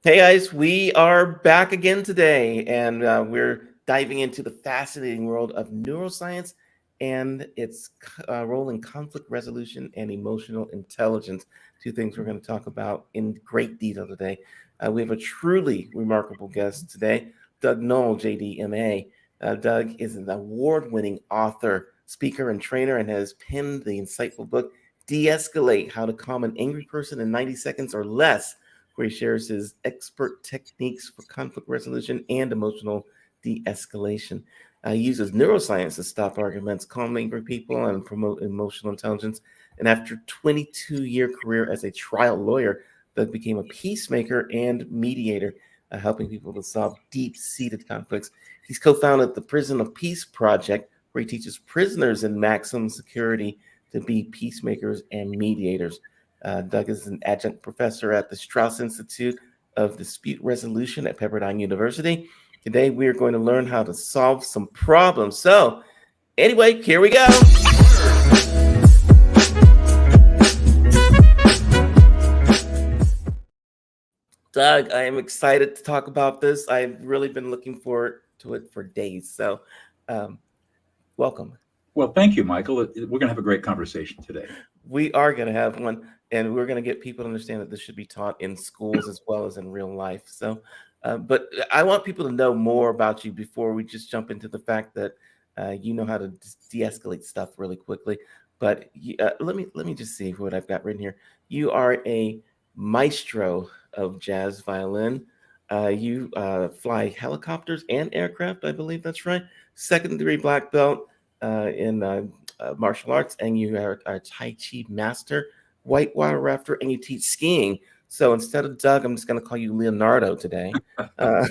Hey guys, we are back again today, and we're diving into the fascinating world of neuroscience and its role in conflict resolution and emotional intelligence. Two things we're going to talk about in great detail today. We have a truly remarkable guest today, Doug Noll, JDMA. Doug is an award winning author, speaker, and trainer, and has penned the insightful book, De Escalate: How to Calm an Angry Person in 90 Seconds or Less, where he shares his expert techniques for conflict resolution and emotional de escalation. He uses neuroscience to stop arguments, calm angry people, and promote emotional intelligence. And after a 22-year career as a trial lawyer, Doug became a peacemaker and mediator, helping people to solve deep seated conflicts. He's co founded the Prison of Peace Project, where he teaches prisoners in maximum security to be peacemakers and mediators. Doug is an adjunct professor at the Strauss Institute of Dispute Resolution at Pepperdine University. Today, we are going to learn how to solve some problems. So, anyway, here we go. Doug, I am excited to talk about this. I've really been looking forward to it for days. So, um, welcome. Well, thank you, Michael. We're going to have a great conversation today. We are going to have one, and we're going to get people to understand that this should be taught in schools as well as in real life. So, but I want people to know more about you before we just jump into the fact that you know how to de-escalate stuff really quickly. But let me just see what I've got written here. You are a maestro of jazz violin. You fly helicopters and aircraft, I believe that's right. Second degree black belt in martial arts, and you are a Tai Chi master, whitewater rafter, and you teach skiing. So instead of Doug, I'm just going to call you Leonardo today. Uh,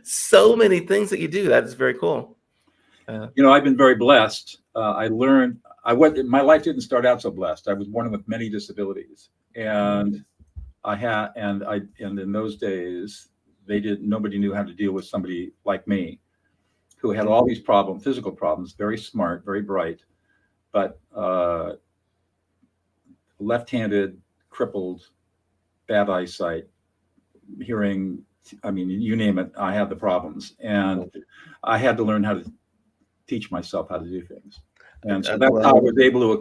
so many things that you do. That is very cool. I've been very blessed. My life didn't start out so blessed. I was born with many disabilities, and in those days, nobody knew how to deal with somebody like me, who had all these physical problems, very smart, very bright, but left-handed, crippled, bad eyesight, hearing, I mean, you name it, I had the problems. And I had to learn how to teach myself how to do things. And so that's how I was able to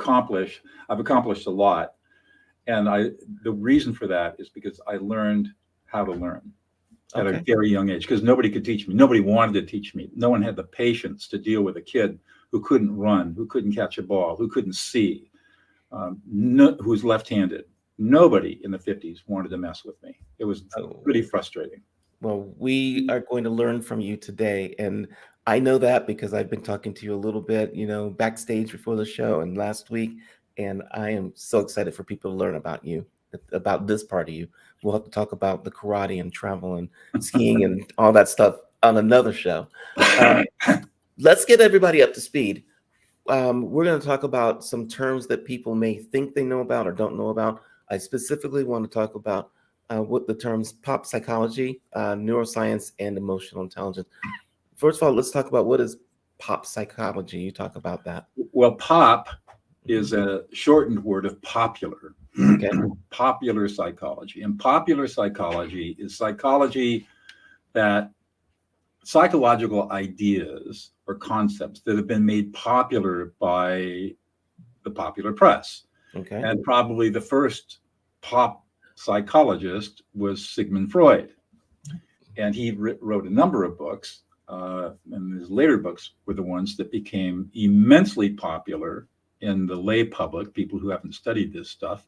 I've accomplished a lot. And the reason for that is because I learned how to learn at a very young age, because nobody could teach me. Nobody wanted to teach me. No one had the patience to deal with a kid who couldn't run, who couldn't catch a ball, who couldn't see, who's left-handed. Nobody in the 50s wanted to mess with me. It was pretty frustrating. Well, we are going to learn from you today. And I know that because I've been talking to you a little bit, backstage before the show and last week. And I am so excited for people to learn about you, about this part of you. We'll have to talk about the karate and travel and skiing and all that stuff on another show. Let's get everybody up to speed. We're going to talk about some terms that people may think they know about or don't know about. I specifically want to talk about what the terms pop psychology, neuroscience, and emotional intelligence. First of all, let's talk about what is pop psychology. You talk about that. Well, pop is a shortened word of popular. Popular psychology. And popular psychology is psychology that psychological ideas or concepts that have been made popular by the popular press. And probably the first pop psychologist was Sigmund Freud. And he wrote a number of books. And his later books were the ones that became immensely popular in the lay public, people who haven't studied this stuff.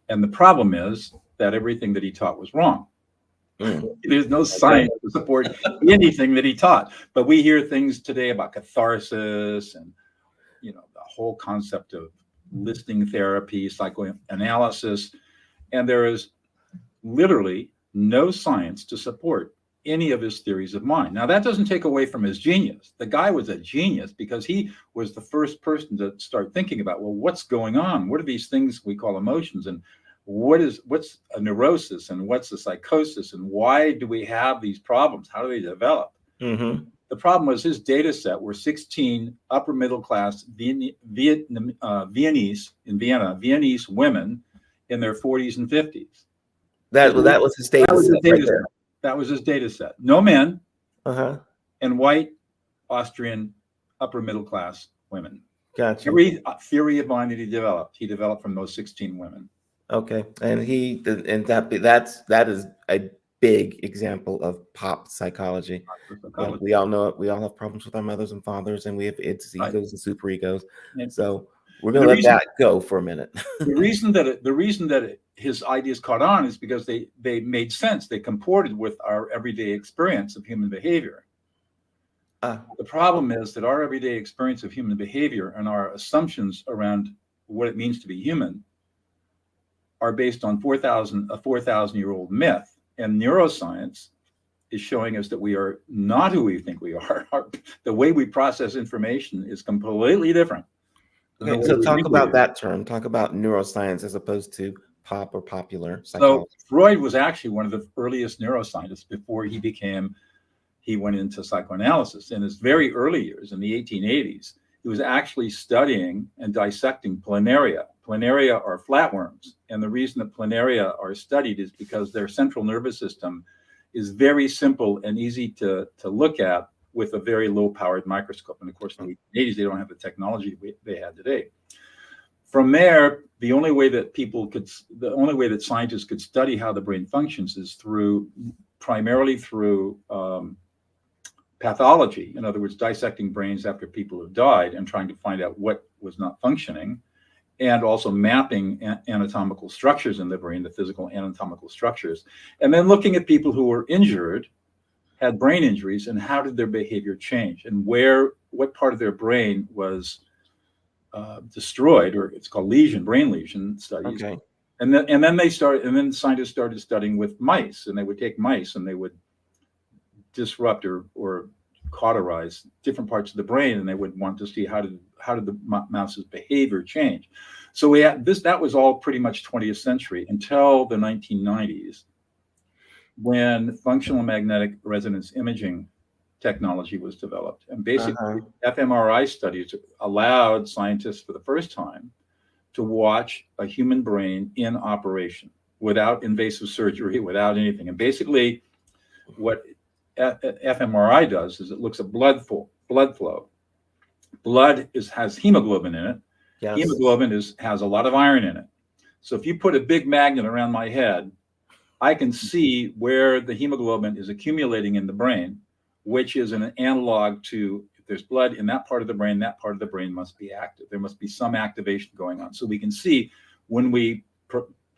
And the problem is that everything that he taught was wrong. There's no science to support anything that he taught. But we hear things today about catharsis and, the whole concept of listening therapy, psychoanalysis. And there is literally no science to support any of his theories of mind. Now, that doesn't take away from his genius. The guy was a genius because he was the first person to start thinking about, well, what's going on? What are these things we call emotions? And what's a neurosis and what's a psychosis? And why do we have these problems? How do they develop? The problem was his data set were 16 upper middle class Viennese women in their 40s and 50s. That was his data set right there. That was his data set. No men Uh-huh. and white Austrian upper middle class women. Gotcha. Every theory of mind that he developed from those 16 women. Okay, and that is a big example of pop psychology. We all know it. We all have problems with our mothers and fathers, and we have its egos and super egos. So we're going to let that go for a minute. The reason that his ideas caught on is because they made sense. They comported with our everyday experience of human behavior. The problem is that our everyday experience of human behavior and our assumptions around what it means to be human are based on a 4,000-year-old myth. And neuroscience is showing us that we are not who we think we are. The way we process information is completely different. Okay, so talk about that term. Talk about neuroscience as opposed to pop or popular psychology. So Freud was actually one of the earliest neuroscientists before he went into psychoanalysis. In his very early years, in the 1880s, he was actually studying and dissecting planaria. Planaria are flatworms. And the reason that planaria are studied is because their central nervous system is very simple and easy to look at with a very low-powered microscope. And of course, in the 1880s, they don't have the technology they had today. From there, the only way that scientists could study how the brain functions is primarily through pathology. In other words, dissecting brains after people have died and trying to find out what was not functioning, and also mapping anatomical structures in the brain, the physical anatomical structures, and then looking at people who were injured, had brain injuries, and how did their behavior change, and what part of their brain was destroyed, or it's called brain lesion studies. Okay. And then scientists started studying with mice, and they would take mice and they would disrupt or cauterize different parts of the brain, and they would want to see how did the mouse's behavior change. So that was all pretty much 20th century until the 1990s, when functional magnetic resonance imaging technology was developed. And basically, fMRI studies allowed scientists for the first time to watch a human brain in operation without invasive surgery, without anything. And basically, what fMRI does is it looks at blood flow. Blood has hemoglobin in it. Yes. Hemoglobin has a lot of iron in it. So if you put a big magnet around my head, I can see where the hemoglobin is accumulating in the brain, which is an analog to, if there's blood in that part of the brain must be active. There must be some activation going on. So we can see when we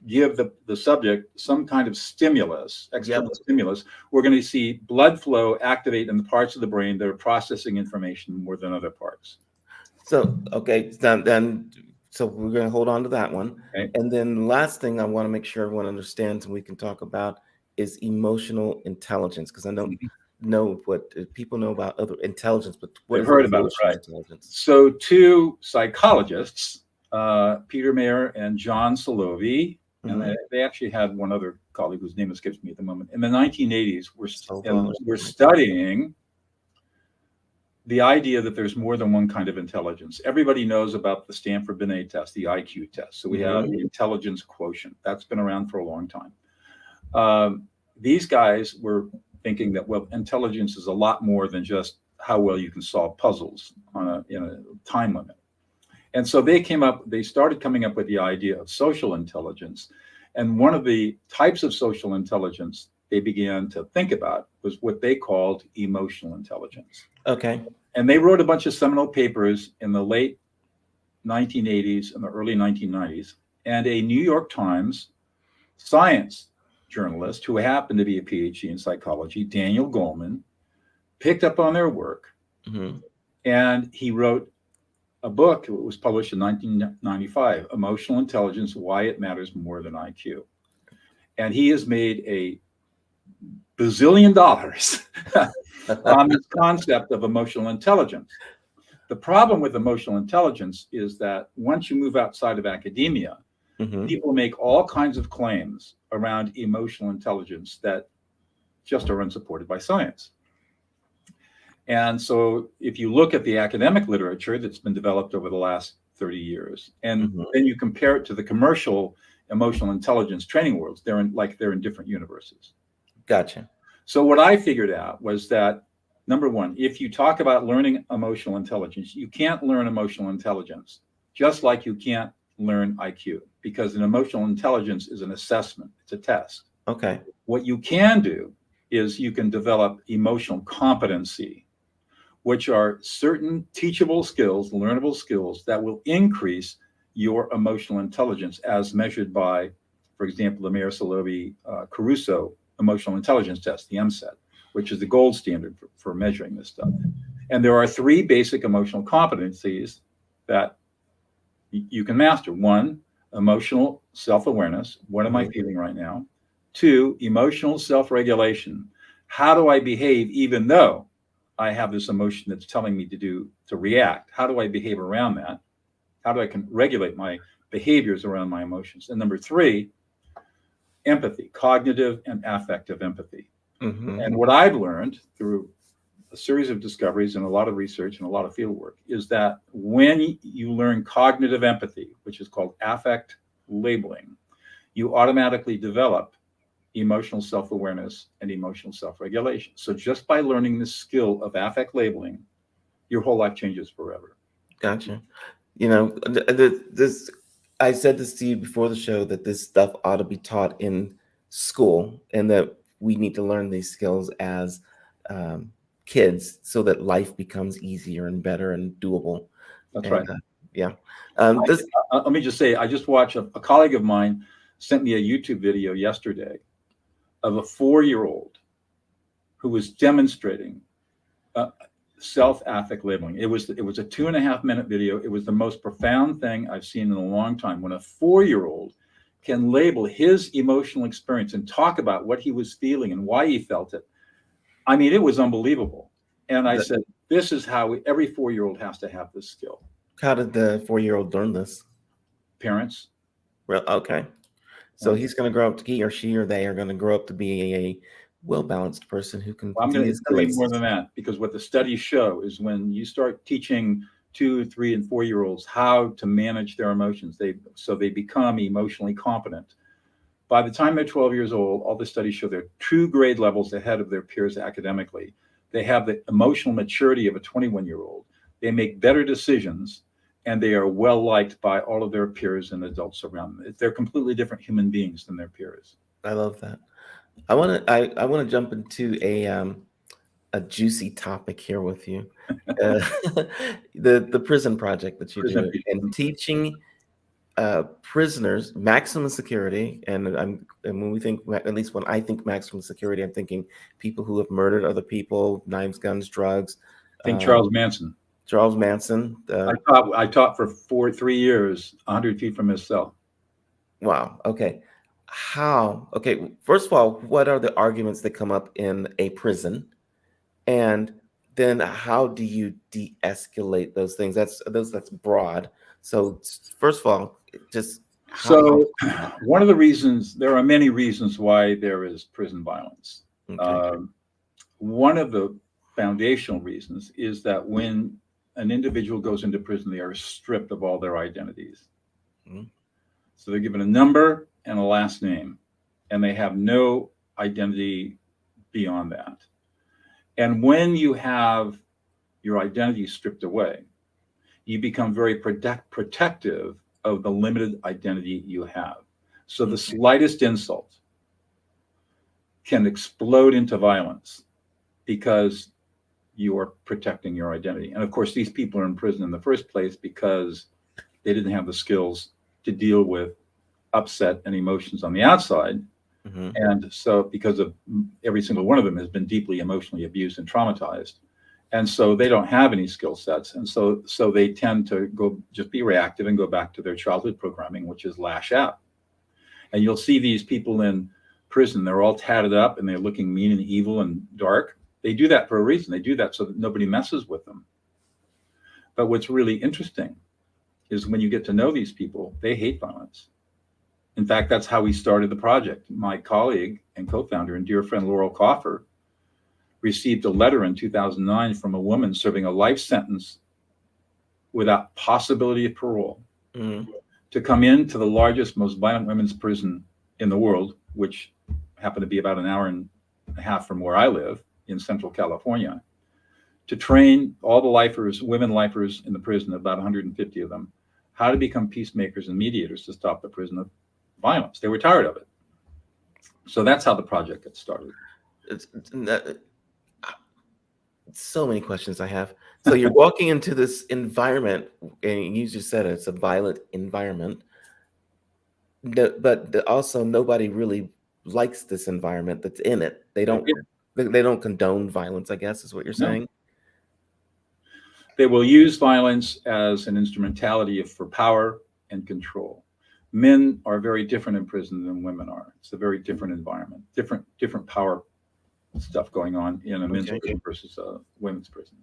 give the subject some kind of stimulus, external stimulus, we're going to see blood flow activate in the parts of the brain that are processing information more than other parts. So, okay, so we're going to hold on to that one. Okay. And then the last thing I want to make sure everyone understands and we can talk about is emotional intelligence, because I don't know what people know about other intelligence, but what is emotional intelligence? So two psychologists, Peter Mayer and John Solovey, and they actually had one other colleague whose name escapes me at the moment. In the 1980s, we're studying the idea that there's more than one kind of intelligence. Everybody knows about the Stanford-Binet test, the IQ test. So we have the intelligence quotient. That's been around for a long time. These guys were thinking that, well, intelligence is a lot more than just how well you can solve puzzles in a time limit. And so they started coming up with the idea of social intelligence. And one of the types of social intelligence they began to think about was what they called emotional intelligence. Okay. And they wrote a bunch of seminal papers in the late 1980s and the early 1990s. And a New York Times science journalist who happened to be a PhD in psychology, Daniel Goleman, picked up on their work. And he wrote a book. It was published in 1995, Emotional Intelligence, Why It Matters More Than IQ. And he has made a bazillion dollars on this concept of emotional intelligence. The problem with emotional intelligence is that once you move outside of academia, people make all kinds of claims around emotional intelligence that just are unsupported by science. And so if you look at the academic literature that's been developed over the last 30 years, and then you compare it to the commercial emotional intelligence training worlds. They're in different universes. Gotcha. So what I figured out was that, number one, if you talk about learning emotional intelligence, you can't learn emotional intelligence, just like you can't learn IQ, because an emotional intelligence is an assessment. It's a test. Okay. What you can do is you can develop emotional competency, which are certain teachable skills, learnable skills that will increase your emotional intelligence as measured by, for example, the Mayer-Salovey-Caruso emotional intelligence test, the MSET, which is the gold standard for measuring this stuff. And there are 3 basic emotional competencies that you can master. 1, emotional self-awareness. What am I feeling right now? 2, emotional self-regulation. How do I behave even though I have this emotion that's telling me to react? How do I behave around that? How do I regulate my behaviors around my emotions? And number 3, empathy, cognitive and affective empathy. And what I've learned through a series of discoveries and a lot of research and a lot of field work is that when you learn cognitive empathy, which is called affect labeling, you automatically develop emotional self-awareness and emotional self-regulation. So just by learning the skill of affect labeling, your whole life changes forever. Gotcha. You know, this, I said this to you before the show, that this stuff ought to be taught in school, and that we need to learn these skills as kids, so that life becomes easier and better and doable. That's right. Yeah. Let me just say, I just watched a colleague of mine sent me a YouTube video yesterday of a 4-year-old who was demonstrating self-affect labeling. It was a 2.5-minute video. It was the most profound thing I've seen in a long time. When a 4-year-old can label his emotional experience and talk about what he was feeling and why he felt it, I mean, it was unbelievable. And I said, this is how every 4-year-old has to have this skill. How did the 4-year-old learn this? Parents. Well, okay. So he's going to grow up, he or she or they are going to grow up to be a well-balanced person who can. I'm going to tell you more than that, because what the studies show is when you start teaching 2, 3, and 4-year-olds how to manage their emotions, they become emotionally competent. By the time they're 12 years old, all the studies show they're 2 grade levels ahead of their peers academically. They have the emotional maturity of a 21-year-old. They make better decisions, and they are well liked by all of their peers and adults around them. They're completely different human beings than their peers. I love that. I want to jump into a juicy topic here with you. The prison project that you do, and teaching prisoners maximum security. And when we think, at least when I think maximum security, I'm thinking people who have murdered other people, knives, guns, drugs. I think Charles Manson. Charles Manson. I taught for 3 years, 100 feet from his cell. Wow. Okay. Okay. First of all, what are the arguments that come up in a prison? And then how do you de-escalate those things? That's broad. So first of all, just one of the reasons, there are many reasons why there is prison violence. Okay. One of the foundational reasons is that when an individual goes into prison, they are stripped of all their identities. Mm-hmm. So they're given a number and a last name, and they have no identity beyond that. And when you have your identity stripped away, you become very protective of the limited identity you have. So the slightest insult can explode into violence because you are protecting your identity. And of course, these people are in prison in the first place because they didn't have the skills to deal with upset and emotions on the outside. Mm-hmm. And so because of every single one of them has been deeply emotionally abused and traumatized. And so they don't have any skill sets. And so they tend to just be reactive and go back to their childhood programming, which is lash out. And you'll see these people in prison, they're all tatted up and they're looking mean and evil and dark. They do that for a reason. They do that so that nobody messes with them. But what's really interesting is when you get to know these people, they hate violence. In fact, that's how we started the project. My colleague and co-founder and dear friend Laurel Coffer received a letter in 2009 from a woman serving a life sentence without possibility of parole. Mm-hmm. to come into the largest, most violent women's prison in the world, which happened to be about an hour and a half from where I live in Central California, to train all the lifers, women lifers in the prison, about 150 of them, how to become peacemakers and mediators to stop the prison of violence. They were tired of it. So that's how the project got started. So many questions I have. So you're walking into this environment, and you just said it's a violent environment, but also nobody really likes this environment that's in it. They don't condone violence, I guess, is what you're saying. No. They will use violence as an instrumentality for power and control. Men are very different in prison than women are. It's a very different environment, different power stuff going on in a men's prison versus a women's prison.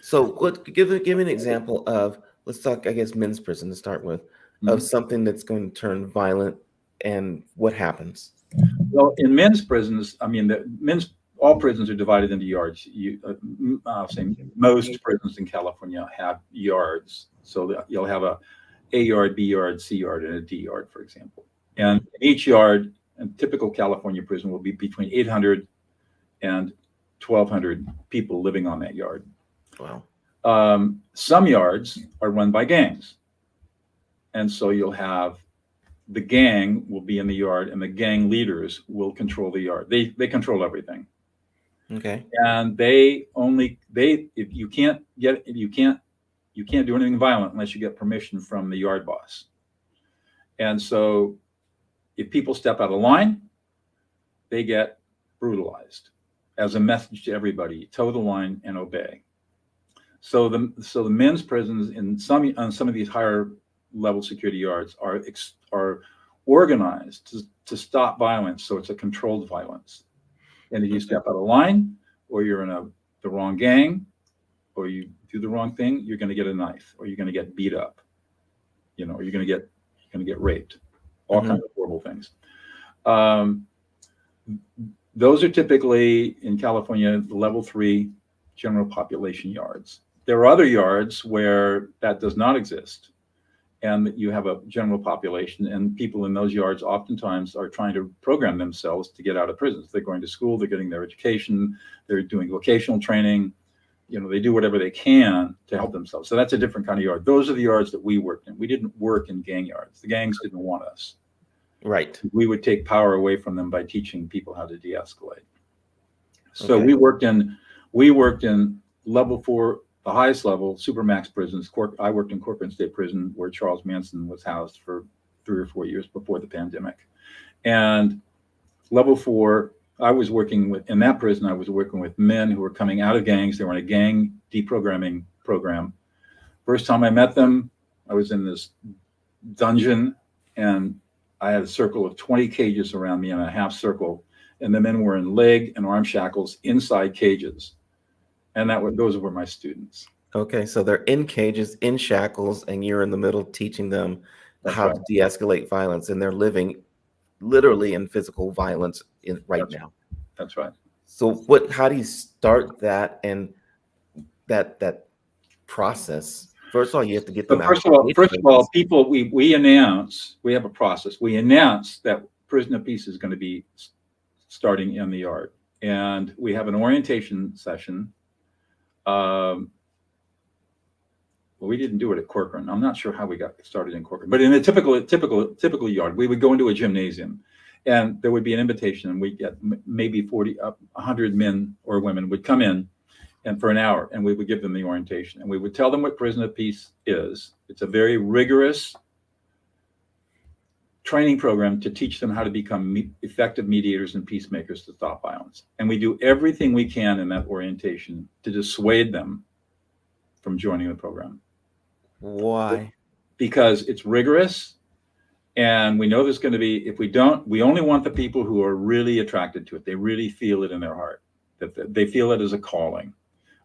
So give me an example of, let's talk, I guess, men's prison to start with, of something that's going to turn violent, and what happens. Well, in men's prisons, I mean, all prisons are divided into yards. I'll say most prisons in California have yards. So you'll have a yard, B yard, C yard, and a D yard, for example. And each yard, a typical California prison will be between 800 and 1,200 people living on that yard. Wow. Some yards are run by gangs. And so you'll have the gang will be in the yard, and the gang leaders will control the yard. They control everything. Okay. And if you can't do anything violent unless you get permission from the yard boss. And so if people step out of line, they get brutalized as a message to everybody: toe the line and obey. So the men's prisons on some of these higher level security yards are organized to stop violence. So it's a controlled violence. And if you step out of line, or you're in the wrong gang, or you do the wrong thing, you're going to get a knife, or you're going to get beat up, or you're going to get raped, all kinds of horrible things. Those are typically in California level 3 general population yards. There are other yards where that does not exist, and you have a general population, and people in those yards oftentimes are trying to program themselves to get out of prisons. They're going to school, they're getting their education, they're doing vocational training. They do whatever they can to help themselves. So that's a different kind of yard. Those are the yards that we worked in. We didn't work in gang yards. The gangs didn't want us. Right. We would take power away from them by teaching people how to de-escalate. So we worked in level 4, the highest level, supermax prisons. I worked in Corcoran State Prison, where Charles Manson was housed for 3 or 4 years before the pandemic. And level 4, in that prison, I was working with men who were coming out of gangs. They were in a gang deprogramming program. First time I met them, I was in this dungeon, and I had a circle of 20 cages around me in a half circle. And the men were in leg and arm shackles inside cages. And those were my students. Okay, so they're in cages, in shackles, and you're in the middle teaching them how to de-escalate violence, and they're living literally in physical violence now. That's right. So how do you start that and that process? First of all, you have to get them out. First of all, people, we have a process. We announce that Prison of Peace is going to be starting in the yard, and we have an orientation session. Well, we didn't do it at Corcoran. I'm not sure how we got started in Corcoran, but in a typical yard, we would go into a gymnasium, and there would be an invitation, and we'd get maybe 100 men or women would come in, and for an hour, and we would give them the orientation, and we would tell them what Prison of Peace is. It's a very rigorous training program to teach them how to become effective mediators and peacemakers to stop violence. And we do everything we can in that orientation to dissuade them from joining the program. Why? Because it's rigorous, and we know there's going to be, if we don't, we only want the people who are really attracted to it. They really feel it in their heart, that they feel it as a calling.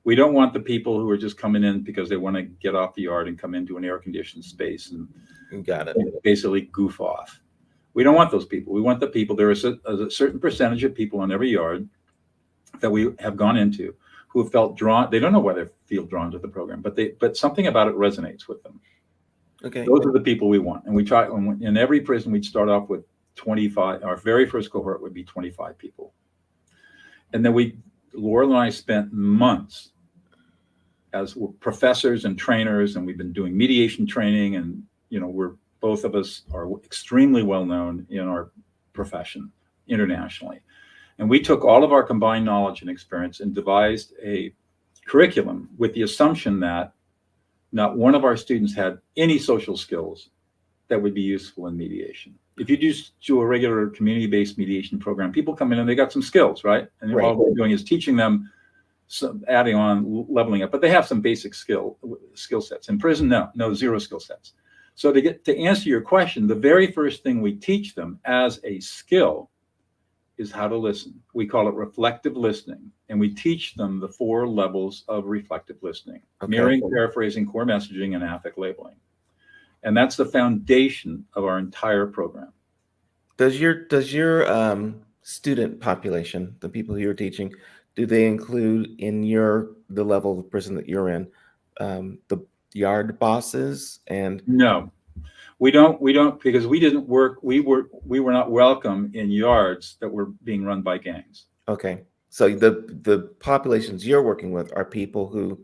We don't want the people who are just coming in because they want to get off the yard and come into an air-conditioned space and basically goof off. We don't want those people. We want the people. There is a certain percentage of people on every yard that we have gone into who have felt drawn. They don't know why they feel drawn to the program, but something about it resonates with them. Okay. Those are the people we want. And we try, in every prison, we'd start off with 25. Our very first cohort would be 25 people. And then Laurel and I spent months as professors and trainers, and we've been doing mediation training. And, both of us are extremely well known in our profession internationally. And we took all of our combined knowledge and experience and devised a curriculum with the assumption that not one of our students had any social skills that would be useful in mediation. If you do a regular community-based mediation program, people come in and they got some skills, right? And all we're doing is teaching them, adding on, leveling up, but they have some basic skill sets. In prison, no, zero skill sets. So to answer your question, the very first thing we teach them as a skill is how to listen. We call it reflective listening, and we teach them the 4 levels of reflective listening: mirroring, paraphrasing, core messaging, and affect labeling. And that's the foundation of our entire program. Does your student population, the people you're teaching, do they include in the level of prison that you're in, the yard bosses? And no, we don't, because we didn't work. We were not welcome in yards that were being run by gangs. Okay, so the populations you're working with are people who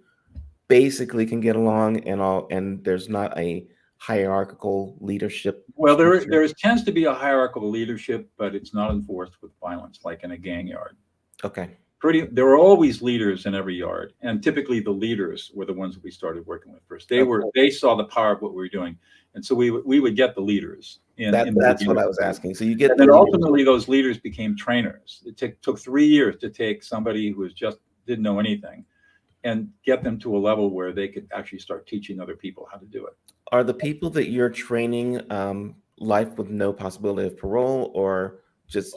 basically can get along and there's not a hierarchical leadership. Well, there tends to be a hierarchical leadership, but it's not enforced with violence like in a gang yard. Okay. There were always leaders in every yard, and typically the leaders were the ones that we started working with first. They saw the power of what we were doing, and so we would get the leaders. That's what I was asking. So you get, and then ultimately those leaders became trainers. It took 3 years to take somebody who didn't know anything and get them to a level where they could actually start teaching other people how to do it. Are the people that you're training life with no possibility of parole, or just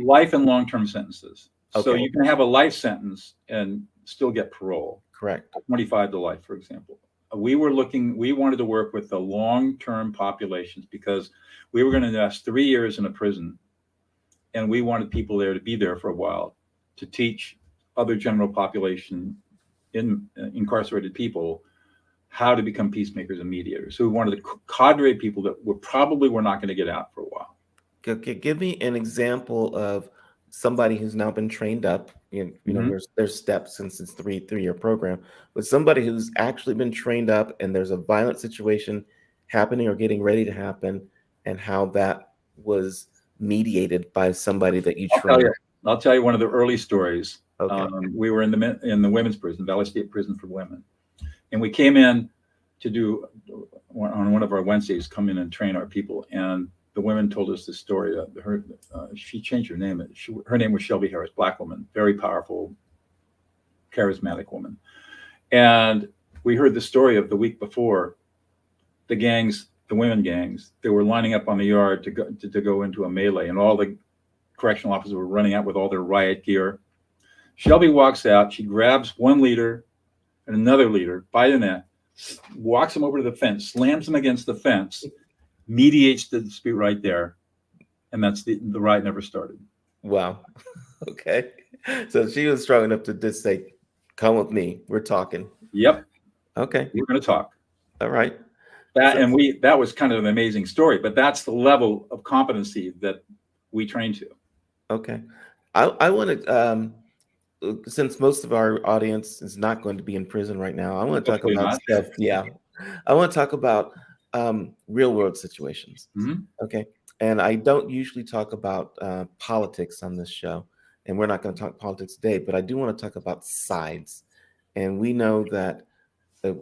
life and long-term sentences? Okay. So you can have a life sentence and still get parole. Correct. 25 to life, for example. We wanted to work with the long-term populations because we were going to invest 3 years in a prison, and we wanted people there to be there for a while to teach other general population incarcerated people how to become peacemakers and mediators. So we wanted to cadre people that were not going to get out for a while. Okay, give me an example of somebody who's now been trained up. There's steps since it's three-year program, but somebody who's actually been trained up and there's a violent situation happening or getting ready to happen, and how that was mediated by somebody that you trained. I'll tell you one of the early stories. Okay. We were in the women's prison, Valley State Prison for Women, and we came in to do on one of our Wednesdays, come in and train our people. And the women told us this story. She changed her name. Her name was Shelby Harris, Black woman, very powerful, charismatic woman. And we heard the story of the week before, the women gangs, they were lining up on the yard to go into a melee, and all the correctional officers were running out with all their riot gear. Shelby walks out. She grabs one leader and another leader by the neck, walks them over to the fence, slams them against the fence, mediates the dispute right there, and that's the riot never started. Wow. Okay. So she was strong enough to just say, "Come with me. We're talking." Yep. Okay. We're going to talk. All right. That was kind of an amazing story, but that's the level of competency that we train to. Okay. I want to, since most of our audience is not going to be in prison right now, I want to talk about stuff. Yeah. I want to talk about real world situations. Mm-hmm. Okay. And I don't usually talk about politics on this show, and we're not going to talk politics today, but I do want to talk about sides. And we know that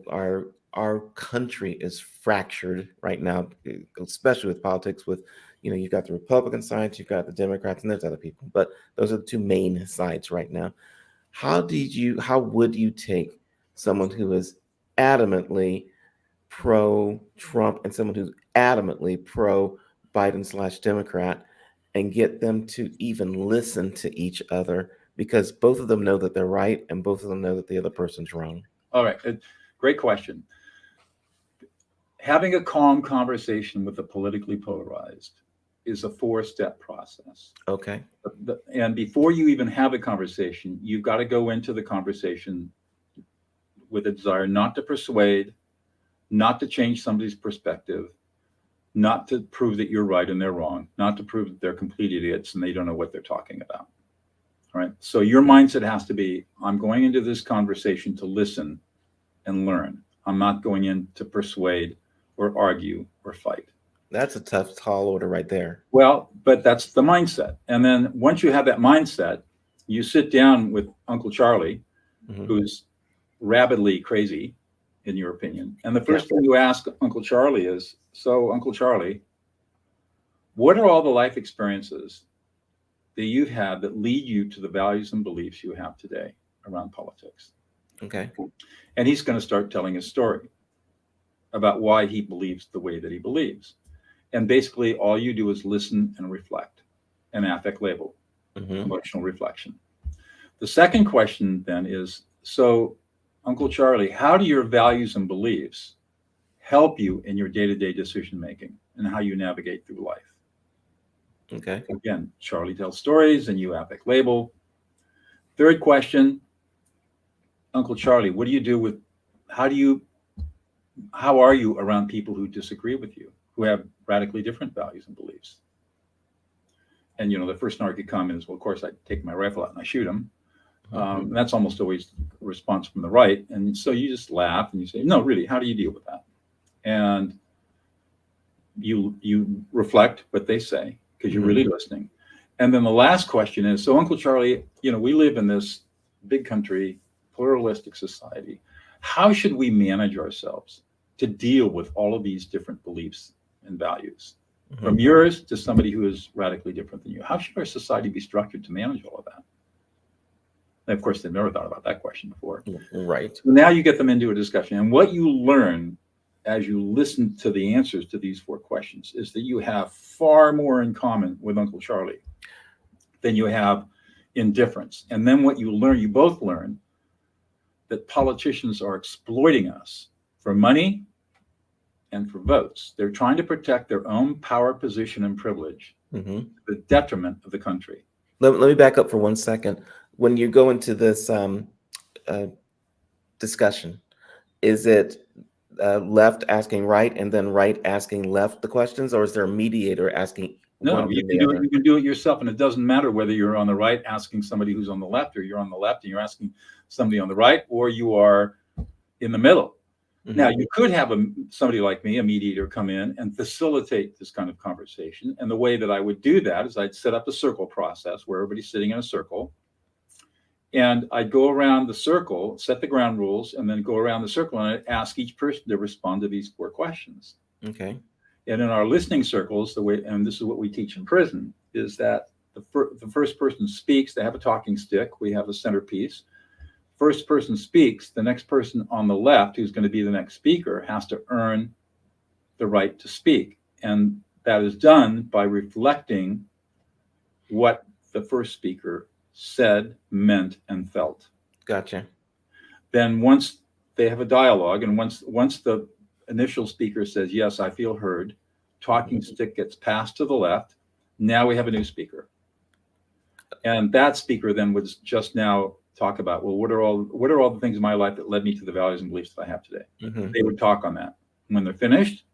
our country is fractured right now, especially with politics. With you've got the Republican side, you've got the Democrats, and there's other people, but those are the two main sides right now. How would you take someone who is adamantly pro-Trump and someone who's adamantly pro-Biden/Democrat and get them to even listen to each other, because both of them know that they're right and both of them know that the other person's wrong? All right. Great question. Having a calm conversation with the politically polarized is a 4-step process. Okay. And before you even have a conversation, you've got to go into the conversation with a desire not to persuade, not to change somebody's perspective, not to prove that you're right and they're wrong, not to prove that they're complete idiots and they don't know what they're talking about. All right. So your mindset has to be, I'm going into this conversation to listen and learn. I'm not going in to persuade or argue or fight. That's a tough, tall order right there. Well, but that's the mindset. And then once you have that mindset, you sit down with Uncle Charlie, who's rabidly crazy, in your opinion. And the first thing you ask Uncle Charlie is, so Uncle Charlie, what are all the life experiences that you've had that lead you to the values and beliefs you have today around politics? Okay. And he's going to start telling his story about why he believes the way that he believes. And basically all you do is listen and reflect, an affect label, emotional reflection. The second question then is, so Uncle Charlie, how do your values and beliefs help you in your day-to-day decision making and how you navigate through life? Okay. Again, Charlie tells stories and you affect label. Third question, Uncle Charlie, what do you do with, how are you around people who disagree with you, who have radically different values and beliefs? And, the first snarky comment is, well, of course, I take my rifle out and I shoot them. That's almost always a response from the right. And so you just laugh and you say, no, really, how do you deal with that? And you reflect what they say because you're really listening. And then the last question is, so Uncle Charlie, we live in this big country, pluralistic society. How should we manage ourselves to deal with all of these different beliefs and values? From yours to somebody who is radically different than you. How should our society be structured to manage all of that? And of course, they've never thought about that question before. Right. So now you get them into a discussion. And what you learn as you listen to the answers to these 4 questions is that you have far more in common with Uncle Charlie than you have in difference. And then what you both learn that politicians are exploiting us for money and for votes. They're trying to protect their own power, position, and privilege to the detriment of the country. Let me back up for 1 second. When you go into this discussion, is it left asking right and then right asking left the questions, or is there a mediator asking? No, you can do it yourself, and it doesn't matter whether you're on the right asking somebody who's on the left, or you're on the left and you're asking somebody on the right, or you are in the middle. Now, you could have somebody like me, a mediator, come in and facilitate this kind of conversation. And the way that I would do that is I'd set up a circle process where everybody's sitting in a circle. And I'd go around the circle, set the ground rules, and then go around the circle and I'd ask each person to respond to these 4 questions. Okay. And in our listening circles, and this is what we teach in prison, is that the first person speaks, they have a talking stick, we have a centerpiece. First person speaks, the next person on the left, who's going to be the next speaker, has to earn the right to speak. And that is done by reflecting what the first speaker said, meant, and felt. Gotcha. Then once they have a dialogue, and once the initial speaker says, yes, I feel heard, talking stick gets passed to the left. Now we have a new speaker. And that speaker then would just now talk about, well, what are all the things in my life that led me to the values and beliefs that I have today? They would talk on that. When they're finished,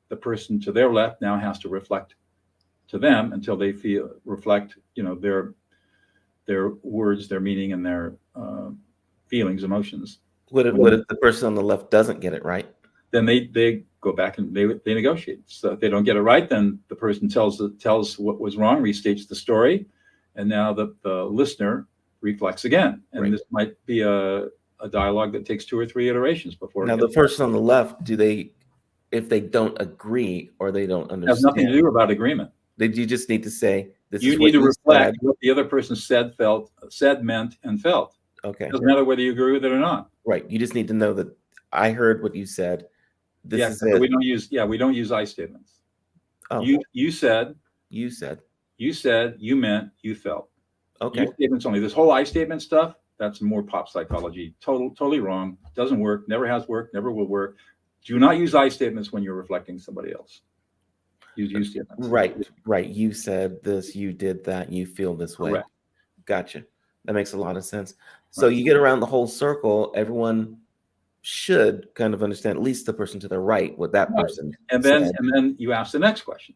the person to their left now has to reflect to them until they reflect, their words, their meaning, and their feelings, emotions. What if the person on the left doesn't get it right? Then they go back and they negotiate. So if they don't get it right, then the person tells what was wrong, restates the story, and now the listener reflects again. And this might be a dialogue that takes 2 or 3 iterations before. Now, the person on the left, if they don't agree or they don't understand, it has nothing to do about agreement. You just need to say, you need to reflect what the other person said, meant, and felt. Okay. It doesn't matter whether you agree with it or not. Right. You just need to know that I heard what you said. This is it. We don't use I statements. Oh. You said, you said, you meant, you felt. Okay. You statements only. This whole I statement stuff, that's more pop psychology. Totally wrong. Doesn't work. Never has worked. Never will work. Do not use I statements when you're reflecting somebody else. Use you statements. Right. You said this, you did that, you feel this way. Correct. Gotcha. That makes a lot of sense. So you get around the whole circle, everyone should kind of understand, at least the person to the right, what that person And said. then you ask the next question.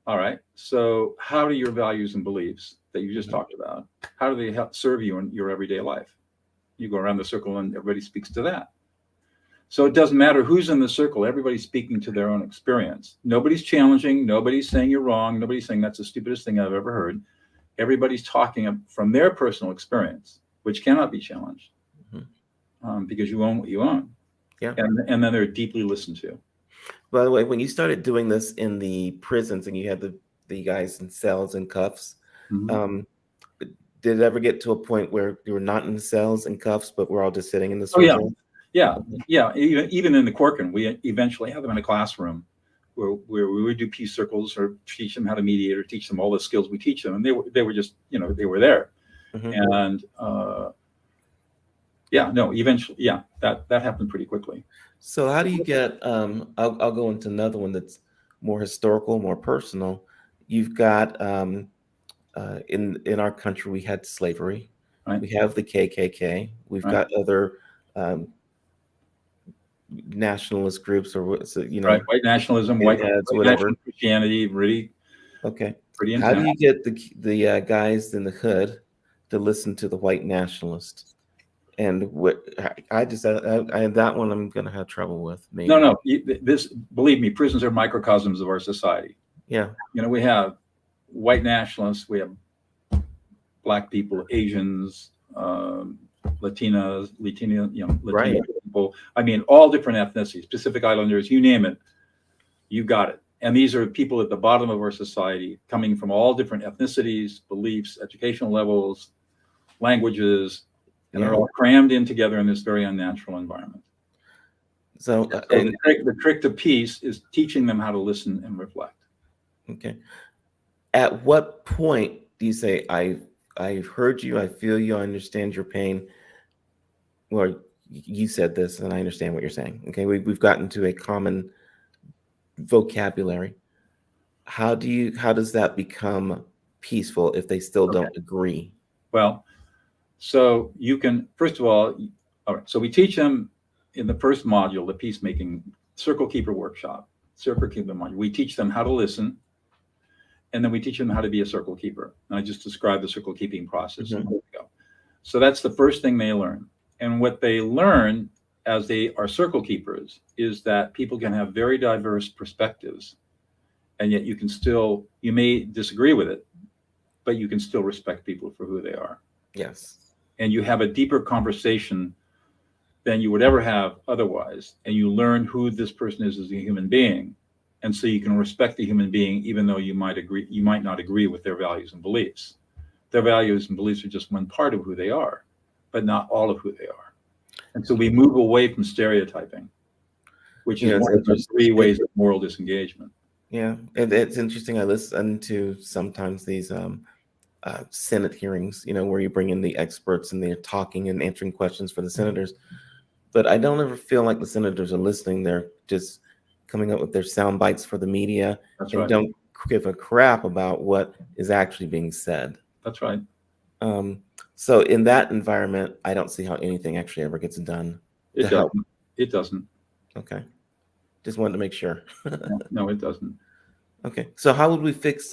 All right. So how do your values and beliefs that you just talked about, how do they help serve you in your everyday life? You go around the circle and everybody speaks to that. So it doesn't matter who's in the circle. Everybody's speaking to their own experience. Nobody's challenging. Nobody's saying you're wrong. Nobody's saying that's the stupidest thing I've ever heard. Everybody's talking from their personal experience, which cannot be challenged because you own what you own. Yeah. And then they're deeply listened to. By the way, when you started doing this in the prisons and you had the guys in cells and cuffs, did it ever get to a point where you were not in cells and cuffs, but we're all just sitting in the circle? Yeah. Even in the Corcoran, we eventually have them in a classroom where we would do peace circles or teach them how to mediate or teach them all the skills we teach them. And they were just, they were there. And eventually, that happened pretty quickly. So how do you get, I'll go into another one that's more historical, more personal. You've got, in our country, we had slavery. Right. We have the KKK. We've got other nationalist groups, or white nationalism, white whatever, Christianity, really. Okay. Pretty intense. How do you get the guys in the hood to listen to the white nationalist? And that one I'm going to have trouble with. Maybe. No. Believe me, prisons are microcosms of our society. Yeah. We have white nationalists, we have Black people, Asians, Latinos, Latino people. I mean, all different ethnicities, Pacific Islanders, you name it, you got it. And these are people at the bottom of our society, coming from all different ethnicities, beliefs, educational levels, languages, and they're all crammed in together in this very unnatural environment. So the trick to peace is teaching them how to listen and reflect. Okay. At what point do you say, I've heard you, I feel you, I understand your pain? Well, you said this, and I understand what you're saying. Okay, we've gotten to a common vocabulary. How does that become peaceful if they still don't agree? Well, so you can, first of all right, so we teach them in the first module, the peacemaking circle keeper workshop, circle keeper module. We teach them how to listen, and then we teach them how to be a circle keeper. And I just described the circle keeping process. So that's the first thing they learn. And what they learn as they are circle keepers is that people can have very diverse perspectives, and yet you may disagree with it, but you can still respect people for who they are. Yes. And you have a deeper conversation than you would ever have otherwise. And you learn who this person is as a human being. And so you can respect the human being, even though you might not agree with their values and beliefs. Their values and beliefs are just one part of who they are, but not all of who they are. And so we move away from stereotyping, which is one of the 3 ways of moral disengagement. Yeah, and it's interesting. I listen to sometimes these Senate hearings, where you bring in the experts and they're talking and answering questions for the senators. But I don't ever feel like the senators are listening. They're just coming up with their sound bites for the media. That's and right. Don't give a crap about what is actually being said. That's right. So in that environment, I don't see how anything actually ever gets done. It doesn't. Okay. Just wanted to make sure. No, it doesn't. Okay. So how would we fix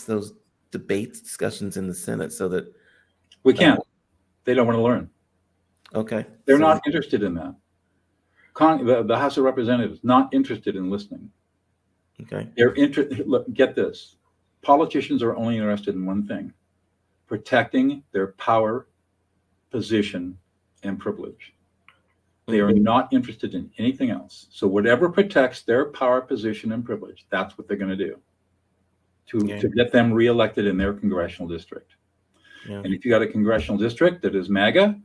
those debates, discussions in the Senate so that we can't? They don't want to learn. Okay. They're not interested in that. The House of Representatives not interested in listening. Okay. They're interested. Look, get this. Politicians are only interested in one thing: protecting their power, position, and privilege. They are not interested in anything else. So whatever protects their power, position, and privilege, that's what they're going to do to get them reelected in their congressional district. Yeah. And if you got a congressional district that is MAGA,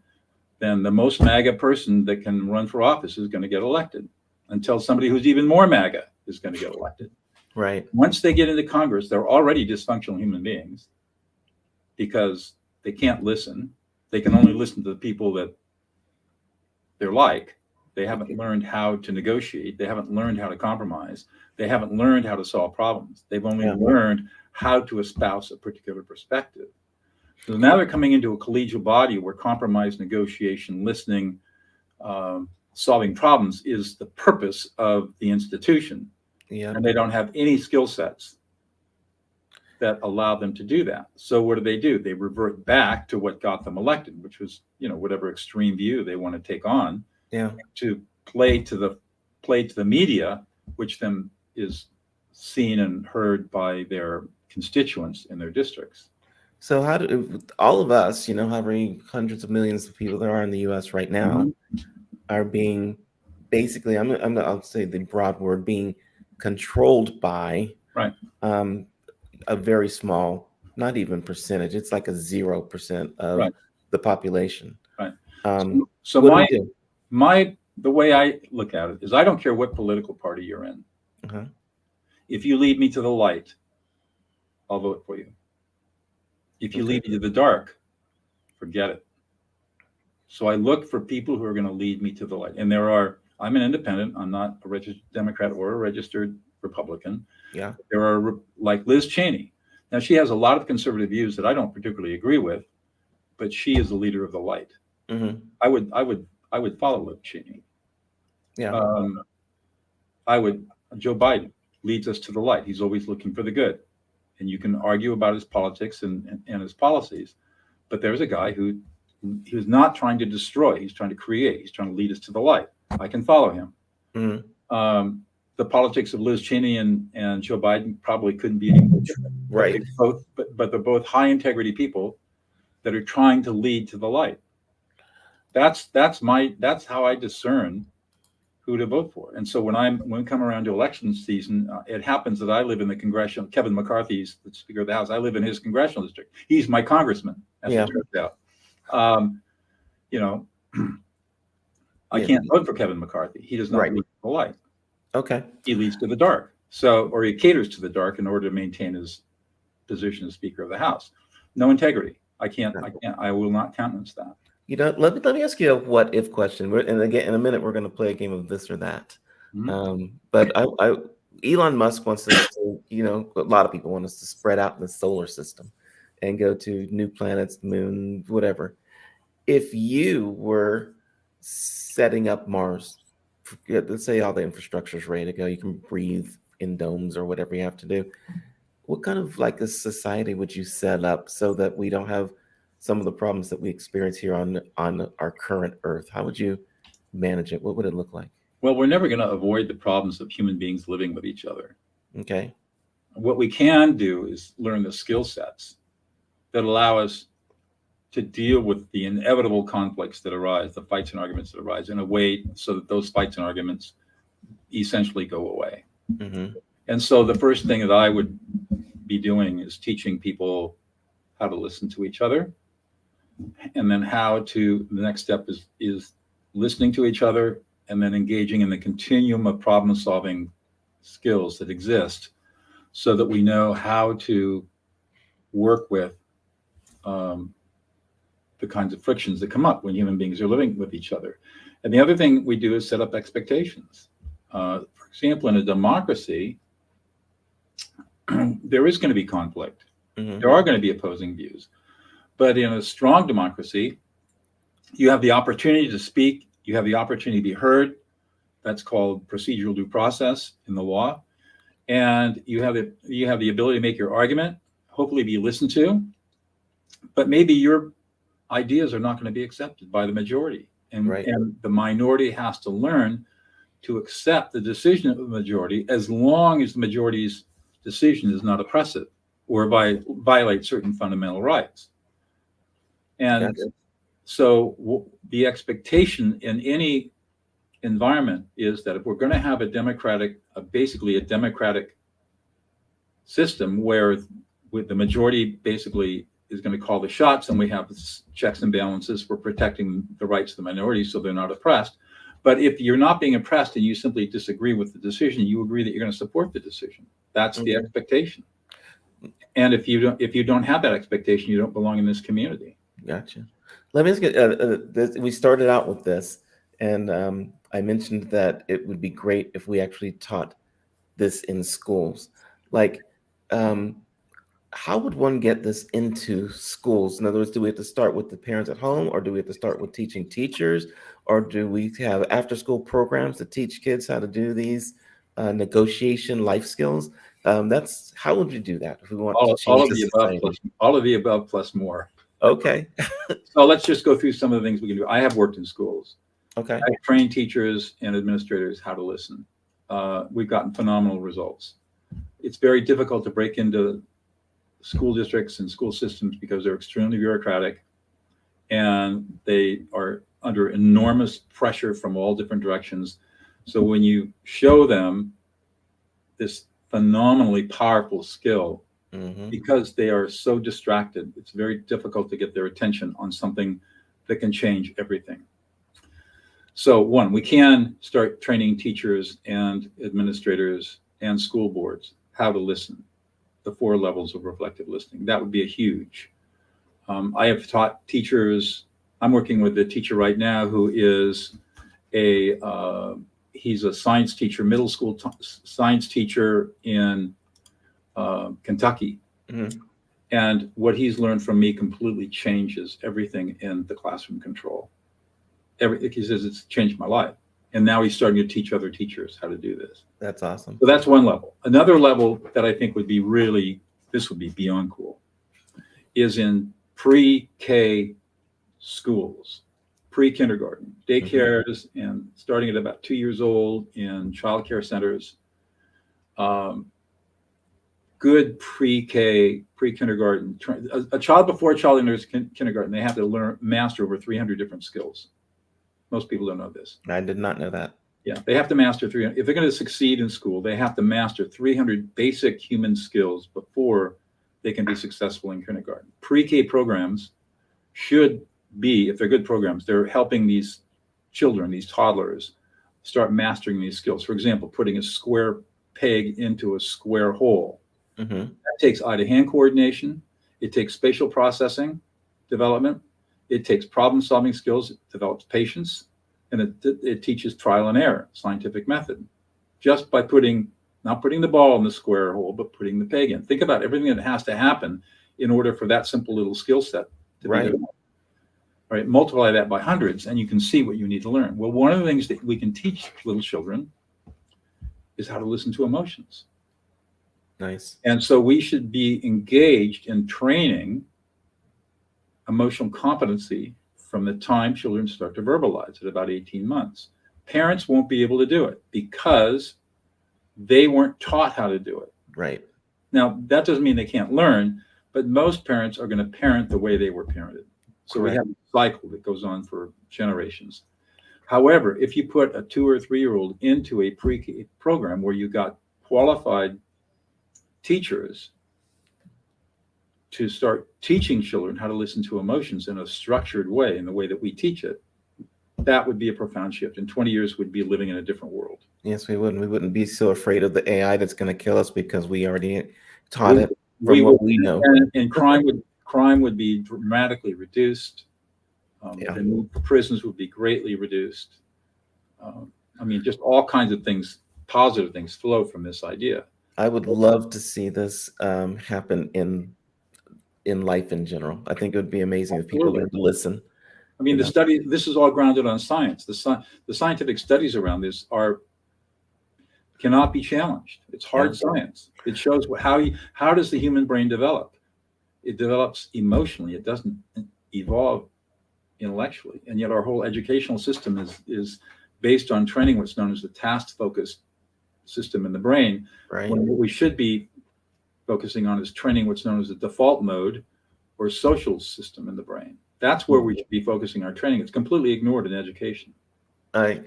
then the most MAGA person that can run for office is going to get elected, until somebody who's even more MAGA is going to get elected. Right. Once they get into Congress, they're already dysfunctional human beings because they can't listen. They can only listen to the people that they're like. They haven't learned how to negotiate. They haven't learned how to compromise. They haven't learned how to solve problems. They've only learned how to espouse a particular perspective. So now they're coming into a collegial body where compromise, negotiation, listening, solving problems is the purpose of the institution. Yeah. And they don't have any skill sets that allow them to do that. So what do? They revert back to what got them elected, which was, whatever extreme view they want to take on, to play to the media, which then is seen and heard by their constituents in their districts. So how do all of us, how many hundreds of millions of people there are in the U.S. right now, are being basically, I'll say the broad word, being controlled by right. A very small, not even percentage. It's like a 0% of right. the population. Right. So what do we do? The way I look at it is I don't care what political party you're in. Uh-huh. If you lead me to the light, I'll vote for you. If you lead me to the dark, forget it. So I look for people who are going to lead me to the light. And I'm an independent. I'm not a registered Democrat or a registered Republican. Yeah. There are, like Liz Cheney. Now, she has a lot of conservative views that I don't particularly agree with, but she is the leader of the light. Mm-hmm. I would follow Liz Cheney. Yeah. Joe Biden leads us to the light. He's always looking for the good. And you can argue about his politics and his policies, but there's a guy who he was not trying to destroy. He's trying to create. He's trying to lead us to the light. I can follow him. Mm-hmm. The politics of Liz Cheney and Joe Biden probably couldn't be any more different. Right. But they're both high integrity people that are trying to lead to the light. That's how I discern who to vote for. And so when we come around to election season, it happens that I live in the congressional. Kevin McCarthy's the Speaker of the House. I live in his congressional district. He's my congressman, as it turns out. I can't vote for Kevin McCarthy. He does not lead to the light. Okay. He leads to the dark. Or he caters to the dark in order to maintain his position as Speaker of the House. No integrity. I will not countenance that. Let me ask you a what if question. And again, in a minute, we're going to play a game of this or that. But Elon Musk wants us to, a lot of people want us to spread out in the solar system and go to new planets, moon, whatever. If you were setting up Mars, let's say all the infrastructure is ready to go, you can breathe in domes or whatever you have to do. What kind of like a society would you set up so that we don't have some of the problems that we experience here on our current Earth? How would you manage it? What would it look like? Well, we're never going to avoid the problems of human beings living with each other. Okay. What we can do is learn the skill sets that allow us to deal with the inevitable conflicts that arise, the fights and arguments that arise, in a way so that those fights and arguments essentially go away. Mm-hmm. And so the first thing that I would be doing is teaching people how to listen to each other. And then the next step is listening to each other and then engaging in the continuum of problem solving skills that exist so that we know how to work with the kinds of frictions that come up when human beings are living with each other. And the other thing we do is set up expectations. For example, in a democracy, there is going to be conflict. Mm-hmm. There are going to be opposing views. But in a strong democracy, you have the opportunity to speak. You have the opportunity to be heard. That's called procedural due process in the law. And you have the ability to make your argument, hopefully be listened to. But maybe your ideas are not going to be accepted by the majority. And the minority has to learn to accept the decision of the majority as long as the majority's decision is not oppressive or violate certain fundamental rights. And so the expectation in any environment is that if we're going to have basically a democratic system where with the majority basically is going to call the shots and we have checks and balances for protecting the rights of the minority so they're not oppressed. But if you're not being oppressed and you simply disagree with the decision, you agree that you're going to support the decision. That's the expectation. And if you don't have that expectation, you don't belong in this community. Gotcha. Let me ask you, we started out with this, and I mentioned that it would be great if we actually taught this in schools. Like, how would one get this into schools? In other words, do we have to start with the parents at home, or do we have to start with teaching teachers, or do we have after school programs to teach kids how to do these negotiation life skills? That's how would we do that if we want to All change of the the above society? plus all of the above plus more. Okay. So let's just go through some of the things we can do. I have worked in schools. Okay. I train teachers and administrators how to listen. We've gotten phenomenal results. It's very difficult to break into school districts and school systems because they're extremely bureaucratic and they are under enormous pressure from all different directions. So when you show them this phenomenally powerful skill, because they are so distracted, it's very difficult to get their attention on something that can change everything. So one, we can start training teachers and administrators and school boards how to listen, the 4 levels of reflective listening. That would be a huge. I have taught teachers. I'm working with a teacher right now who is he's a science teacher, middle school science teacher in Kentucky. And what he's learned from me completely changes everything in the classroom control. He says it's changed my life. And now he's starting to teach other teachers how to do this. That's awesome. So that's one level. Another level that I think would be this would be beyond cool, is in pre-K schools, pre-kindergarten, daycares, and starting at about 2 years old in child care centers. Good pre-K, pre-kindergarten. A child before a child enters kindergarten, they have to master over 300 different skills. Most people don't know this. I did not know that. Yeah, they have to master 300. If they're going to succeed in school, they have to master 300 basic human skills before they can be successful in kindergarten. Pre-K programs should be, if they're good programs, they're helping these children, these toddlers, start mastering these skills. For example, putting a square peg into a square hole. That takes eye-to-hand coordination. It takes spatial processing development. It takes problem-solving skills. It develops patience. And it teaches trial and error, scientific method, just by not putting the ball in the square hole, but putting the peg in. Think about everything that has to happen in order for that simple little skill set to be developed. All right, multiply that by hundreds, and you can see what you need to learn. Well, one of the things that we can teach little children is how to listen to emotions. Nice. And so we should be engaged in training emotional competency from the time children start to verbalize at about 18 months. Parents won't be able to do it because they weren't taught how to do it. Right. Now, that doesn't mean they can't learn, but most parents are going to parent the way they were parented. So we have a cycle that goes on for generations. However, if you put a 2 or 3-year-old into a pre-K program where you got qualified teachers to start teaching children how to listen to emotions in a structured way, in the way that we teach it, that would be a profound shift. In 20 years, we'd be living in a different world. Yes, we wouldn't. We wouldn't be so afraid of the AI that's going to kill us because we already taught it from what we know. And crime would be dramatically reduced. The prisons would be greatly reduced. I mean, just all kinds of things, positive things flow from this idea. I would love to see this happen in life in general. I think it would be amazing if people learn to listen. I mean, this is all grounded on science. The scientific studies around this cannot be challenged. It's hard science. It shows how does the human brain develop? It develops emotionally. It doesn't evolve intellectually. And yet our whole educational system is based on training what's known as the task-focused system in the brain. Right. When what we should be focusing on is training what's known as the default mode or social system in the brain. That's where we should be focusing our training. It's completely ignored in education. I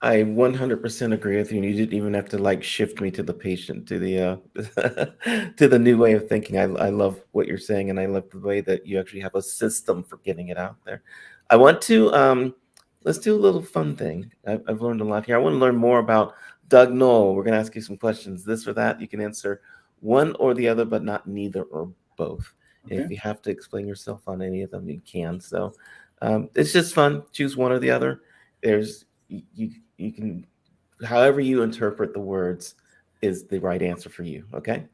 100% agree with you. And you didn't even have to shift me to the patient, to the to the new way of thinking. I love what you're saying, and I love the way that you actually have a system for getting it out there. I want to let's do a little fun thing. I've learned a lot here. I want to learn more about Doug Noll. We're going to ask you some questions, this or that. You can answer one or the other, but not neither or both. Okay. If you have to explain yourself on any of them, you can. So it's just fun. Choose one or the other. There's you can, however you interpret the words is the right answer for you. Okay.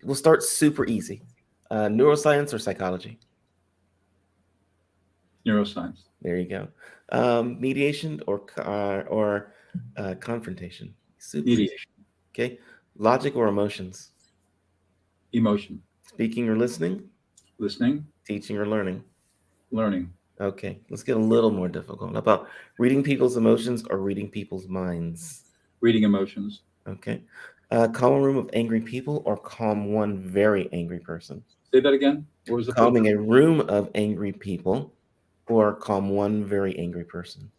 We'll start super easy. Neuroscience or psychology? Neuroscience. There you go. Mediation or confrontation? Super easy. Mediation. Okay. Logic or emotions? Emotion. Speaking or listening? Listening. Teaching or learning? Learning. Okay, let's get a little more difficult. How about reading people's emotions or reading people's minds? Reading emotions. Okay. Calm a room of angry people or calm one very angry person? Say that again. What was the first? Calming a room of angry people or calm one very angry person?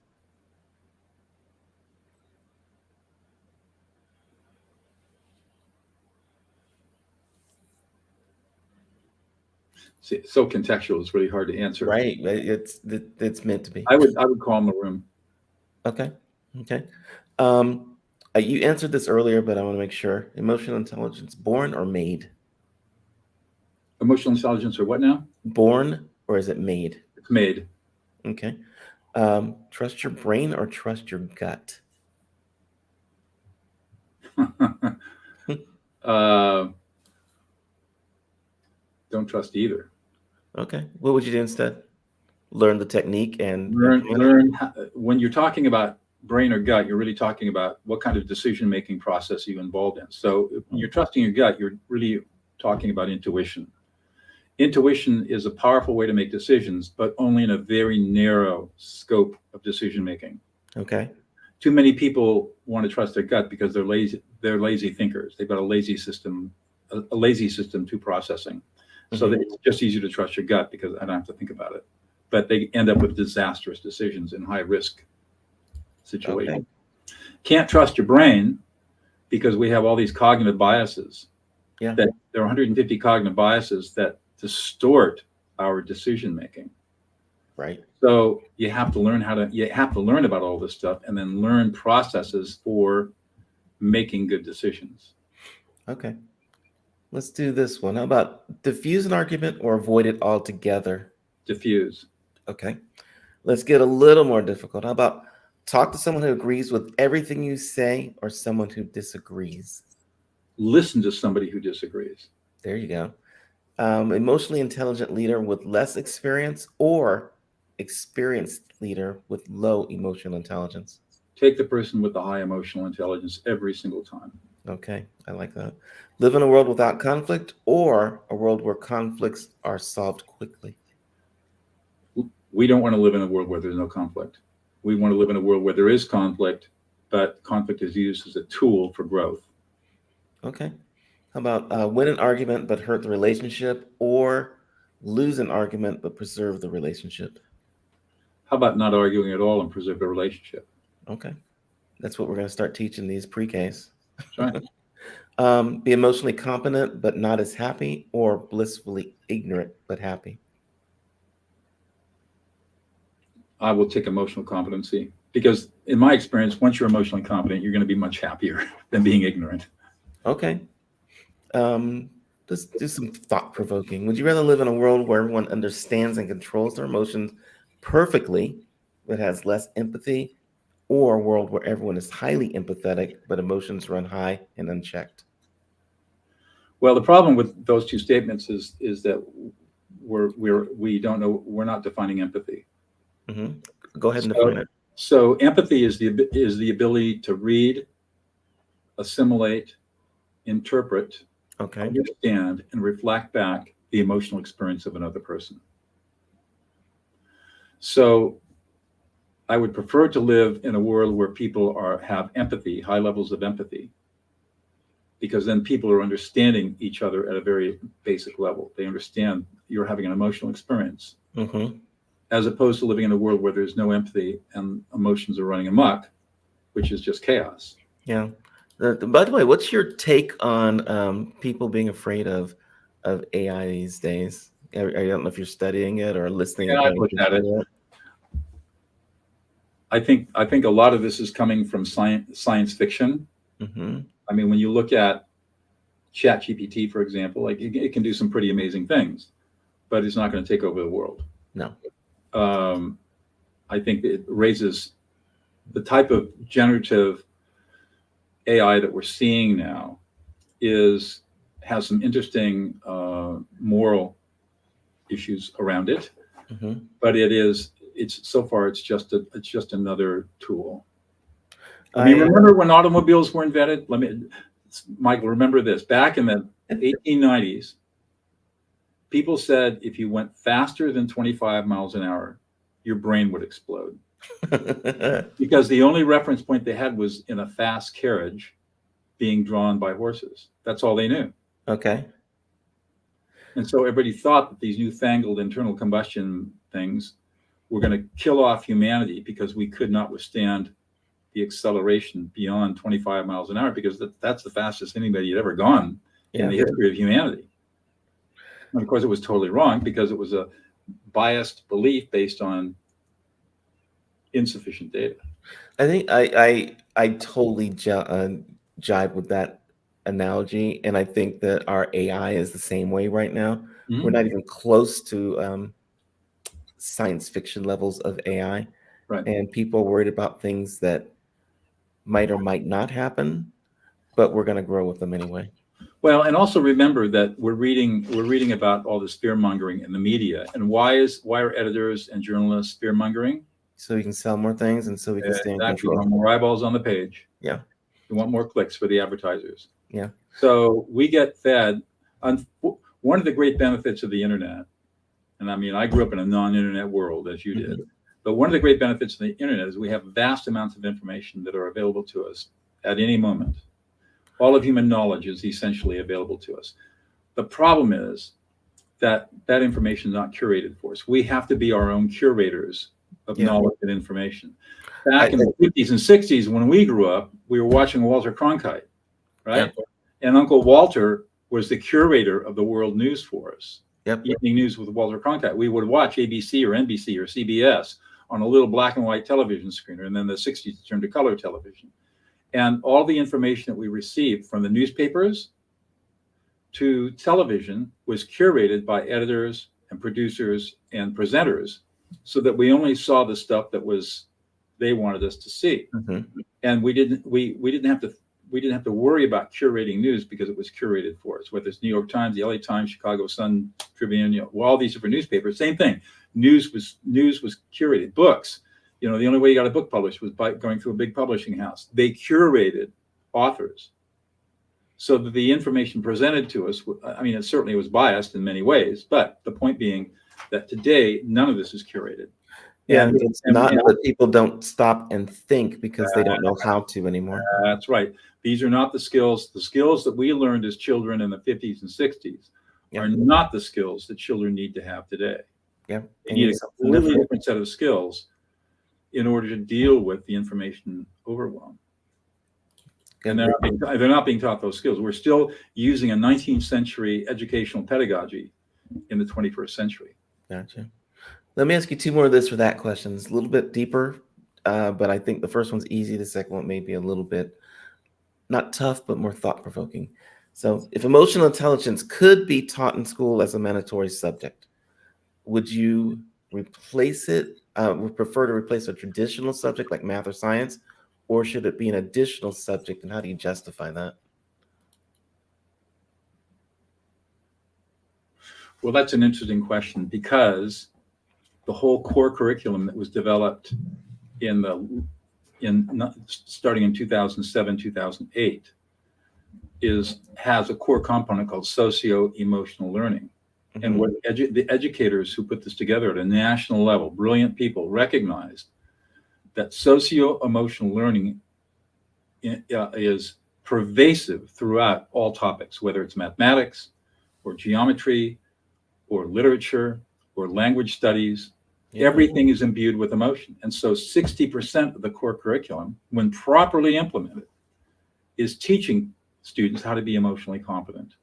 See, so contextual. It's really hard to answer. Right. It's meant to be. I would calm the room. Okay. Okay. You answered this earlier, but I want to make sure. Emotional intelligence, born or made? Emotional intelligence or what now? Born or is it made? It's made. Okay. Trust your brain or trust your gut? Don't trust either. Okay. What would you do instead? Learn the technique and learn. When you're talking about brain or gut, you're really talking about what kind of decision-making process you're involved in. So if you're trusting your gut, you're really talking about intuition. Intuition is a powerful way to make decisions, but only in a very narrow scope of decision-making. Okay. Too many people want to trust their gut because they're lazy. They're lazy thinkers. They've got a lazy system to processing. So that it's just easier to trust your gut because I don't have to think about it. But they end up with disastrous decisions in high-risk situations. Okay. Can't trust your brain because we have all these cognitive biases. Yeah. That there are 150 cognitive biases that distort our decision-making. Right. So you have to learn about all this stuff and then learn processes for making good decisions. Okay. Let's do this one. How about diffuse an argument or avoid it altogether? Diffuse. Okay. Let's get a little more difficult. How about talk to someone who agrees with everything you say or someone who disagrees? Listen to somebody who disagrees. There you go. Emotionally intelligent leader with less experience or experienced leader with low emotional intelligence? Take the person with the high emotional intelligence every single time. Okay, I like that. Live in a world without conflict or a world where conflicts are solved quickly? We don't want to live in a world where there's no conflict. We want to live in a world where there is conflict, but conflict is used as a tool for growth. Okay. How about win an argument but hurt the relationship or lose an argument but preserve the relationship? How about not arguing at all and preserve the relationship? Okay. That's what we're going to start teaching these pre-Ks. That's right. Be emotionally competent but not as happy or blissfully ignorant but happy? I will take emotional competency because in my experience, once you're emotionally competent, you're going to be much happier than being ignorant. Okay. Let's do some thought-provoking. Would you rather live in a world where everyone understands and controls their emotions perfectly but has less empathy, or a world where everyone is highly empathetic but emotions run high and unchecked? Well, the problem with those two statements is that we don't know. We're not defining empathy. Go ahead and define it. So empathy is the ability to read, assimilate, interpret, understand, and reflect back the emotional experience of another person. So I would prefer to live in a world where people have empathy, high levels of empathy, because then people are understanding each other at a very basic level. They understand you're having an emotional experience, as opposed to living in a world where there's no empathy and emotions are running amok, which is just chaos. Yeah. By the way, what's your take on people being afraid of AI these days? I don't know if you're studying it or listening. Yeah, I look at it. I think a lot of this is coming from science fiction. I mean, when you look at ChatGPT, for example, like it can do some pretty amazing things, but it's not going to take over the world. No. I think it raises the type of generative AI that we're seeing now has some interesting moral issues around it, but it's so far it's just another tool. I mean, remember when automobiles were invented? Michael, remember this. Back in the 1890s, people said if you went faster than 25 miles an hour, your brain would explode. Because the only reference point they had was in a fast carriage being drawn by horses. That's all they knew. Okay. And so everybody thought that these newfangled internal combustion things were going to kill off humanity because we could not withstand the acceleration beyond 25 miles an hour, because that's the fastest anybody had ever gone in the history of humanity. And of course, it was totally wrong because it was a biased belief based on insufficient data. I think I totally jibe with that analogy, and I think that our AI is the same way right now. We're not even close to science fiction levels of AI, right? And people are worried about things that might or might not happen, but we're going to grow with them anyway. Well, and also remember that we're reading about all this fear mongering in the media, and why are editors and journalists fear mongering? So we can sell more things, and so we can stay in Exactly. control. We want more eyeballs on the page. Yeah. We want more clicks for the advertisers. Yeah. So we get fed. One of the great benefits of the internet, and I mean, I grew up in a non-internet world, as you did, but one of the great benefits of the internet is we have vast amounts of information that are available to us at any moment. All of human knowledge is essentially available to us. The problem is that that information is not curated for us. We have to be our own curators of knowledge and information. Back in the 50s and 60s, when we grew up, we were watching Walter Cronkite, right? Yeah. And Uncle Walter was the curator of the world news for us. Evening news with Walter Cronkite. We would watch ABC or NBC or CBS on a little black and white television screener, and then the 60s turned to color television. And all the information that we received from the newspapers to television was curated by editors and producers and presenters, so that we only saw the stuff that they wanted us to see. And we didn't have to worry about curating news because it was curated for us. Whether it's New York Times, the LA Times, Chicago Sun, Tribune, all these different newspapers, same thing. News was curated. Books, the only way you got a book published was by going through a big publishing house. They curated authors so that the information presented to us, I mean, it certainly was biased in many ways, but the point being that today, none of this is curated. Yeah, it's not that people don't stop and think because they don't know how to anymore. That's right. These are not the skills that we learned as children in the 50s and 60s are not the skills that children need to have today. Yeah, they need a completely different set of skills in order to deal with the information overwhelm. And they're not being taught those skills. We're still using a 19th century educational pedagogy in the 21st century. Gotcha. Let me ask you two more of this for that questions, a little bit deeper, but I think the first one's easy. The second one may be a little bit not tough, but more thought-provoking. So if emotional intelligence could be taught in school as a mandatory subject, would you replace it? Would prefer to replace a traditional subject like math or science, or should it be an additional subject, and how do you justify that? Well, that's an interesting question, because the whole core curriculum that was developed starting in 2007, 2008 has a core component called socio-emotional learning. And what the educators who put this together at a national level, brilliant people, recognized that socio-emotional learning is pervasive throughout all topics, whether it's mathematics or geometry or literature or language studies. Everything is imbued with emotion. And so 60% of the core curriculum, when properly implemented, is teaching students how to be emotionally competent.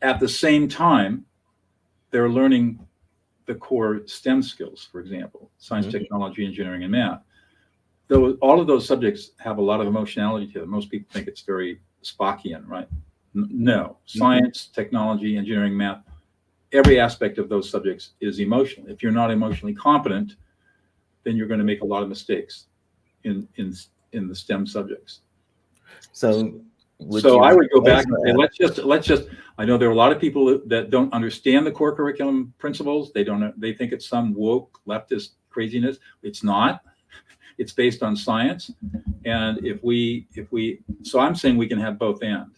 At the same time, they're learning the core STEM skills, for example, science, technology, engineering, and math. Though all of those subjects have a lot of emotionality to them. Most people think it's very Spockian, right? No. Science, technology, engineering, math, every aspect of those subjects is emotional. If you're not emotionally competent, then you're going to make a lot of mistakes in the STEM subjects. So So I would go back and say, let's just. I know there are a lot of people that don't understand the core curriculum principles. They don't. They think it's some woke leftist craziness. It's not. It's based on science. And so I'm saying we can have both and.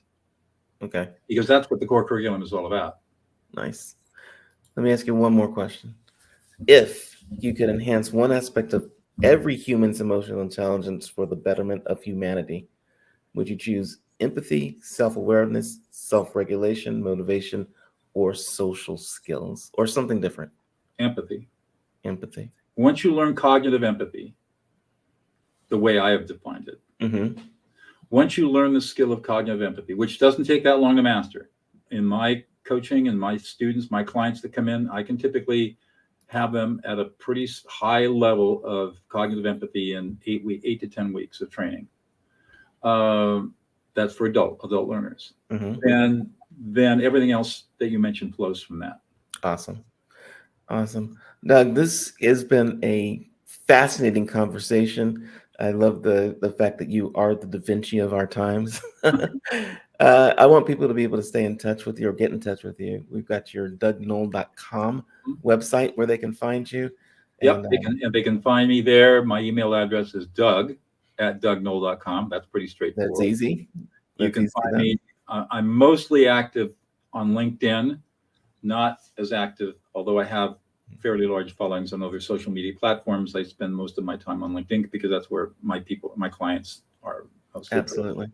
Okay. Because that's what the core curriculum is all about. Nice. Let me ask you one more question. If you could enhance one aspect of every human's emotional intelligence for the betterment of humanity, would you choose empathy, self-awareness, self-regulation, motivation, or social skills, or something different? Empathy. Empathy. Once you learn cognitive empathy, the way I have defined it, once you learn the skill of cognitive empathy, which doesn't take that long to master, in my coaching and my students, my clients that come in, I can typically have them at a pretty high level of cognitive empathy in 8 to 10 weeks of training. That's for adult learners. And then everything else that you mentioned flows from that. Awesome. Doug, this has been a fascinating conversation. I love the fact that you are the Da Vinci of our times. I want people to be able to stay in touch with you or get in touch with you. We've got your DougNoll.com website where they can find you. Yep, they can find me there. My email address is doug@dougnoll.com. That's pretty straightforward. That's easy. You can find me. I'm mostly active on LinkedIn, not as active, although I have fairly large followings on other social media platforms. I spend most of my time on LinkedIn because that's where my clients are. Absolutely.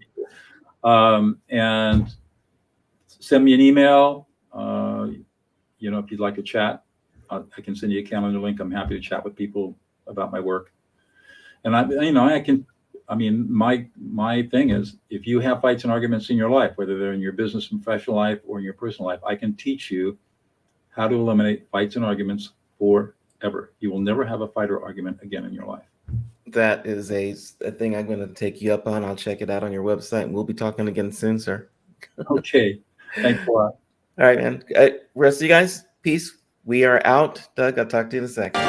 And send me an email. If you'd like a chat, I can send you a calendar link. I'm happy to chat with people about my work. And my thing is, if you have fights and arguments in your life, whether they're in your business and professional life or in your personal life, I can teach you how to eliminate fights and arguments forever. You will never have a fight or argument again in your life. That is a thing I'm going to take you up on. I'll check it out on your website, and we'll be talking again soon, sir. Okay. Thanks a lot. All right, man. Rest of you guys, peace. We are out. Doug, I'll talk to you in a second.